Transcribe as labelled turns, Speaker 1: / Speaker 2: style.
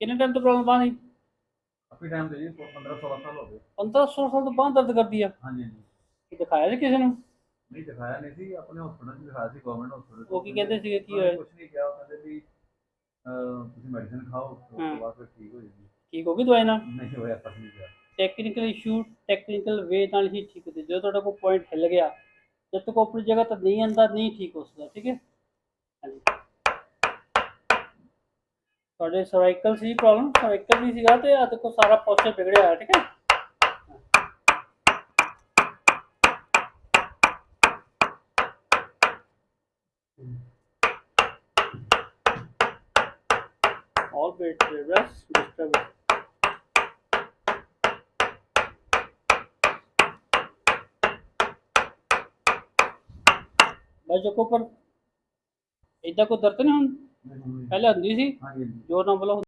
Speaker 1: कितने टाइम तो प्रॉब्लम आ रही?
Speaker 2: काफी टाइम से जी 15-16 साल हो गए।
Speaker 1: 15-16 साल तो बांह दर्द कर दिया।
Speaker 2: हाँ जी, हाँ जी।
Speaker 1: दिखाया जी किसी ने?
Speaker 2: नहीं दिखाया नहीं सी, अपने हॉस्पिटल च दिखाया सी, गवर्नमेंट हॉस्पिटल
Speaker 1: वो
Speaker 2: च।
Speaker 1: की
Speaker 2: कहंदे
Speaker 1: कहते सी की
Speaker 2: उन्होंने
Speaker 1: होया?
Speaker 2: कुछ नहीं किया, वो कहंदे भी ਤੁਸੀਂ ਮੈਡੀਸਿਨ ਖਾਓ ਉਸ
Speaker 1: हाँ
Speaker 2: ਤੋਂ ਬਾਅਦ ਫਿਰ ਠੀਕ ਹੋ ਜਾਏਗੀ।
Speaker 1: ठीक होगी दवाई ना?
Speaker 2: नहीं होया कुछ नहीं किया।
Speaker 1: ਟੈਕਨੀਕਲ ਇਸ਼ੂ ਟੈਕਨੀਕਲ ਵੇ ਨਾਲ ਹੀ ਠੀਕ ਹੁੰਦੇ। ਜਦੋਂ ਤੁਹਾਡਾ ਕੋਈ ਪੁਆਇੰਟ ਹਿੱਲ ਗਿਆ, ਜਦ ਤੱਕ ਉਹ ਆਪਣੀ ਜਗ੍ਹਾ ਤੇ ਨਹੀਂ ਆਉਂਦਾ ਨਹੀਂ ਠੀਕ ਹੋ ਸਕਦਾ। ਠੀਕ ਹੈ। ਹਾਂਜੀ, ਤੁਹਾਡੇ ਸਰਵਾਈਕਲ ਸੀ ਪ੍ਰੋਬਲਮ, ਸਰਵਾਈਕਲ ਵੀ ਸੀਗਾ ਤੇ ਆ ਦੇਖੋ ਸਾਰਾ ਪੋਸਚਰ ਵਿਗੜਿਆ ਹੋਇਆ। ਠੀਕ ਹੈ। all bed rest disturb ਬਸ ਜੋ ਪਰ ਇਦਾਂ ਕੋਈ ਦਰਦ ਨਹੀਂ ਹੁਣ,
Speaker 2: नहीं,
Speaker 1: ਪਹਿਲੇ ਹੁੰਦੀ ਸੀ
Speaker 2: हाँ जी, हाँ जी।
Speaker 1: ਜੋ ਨਾ ਬੋਲੋ।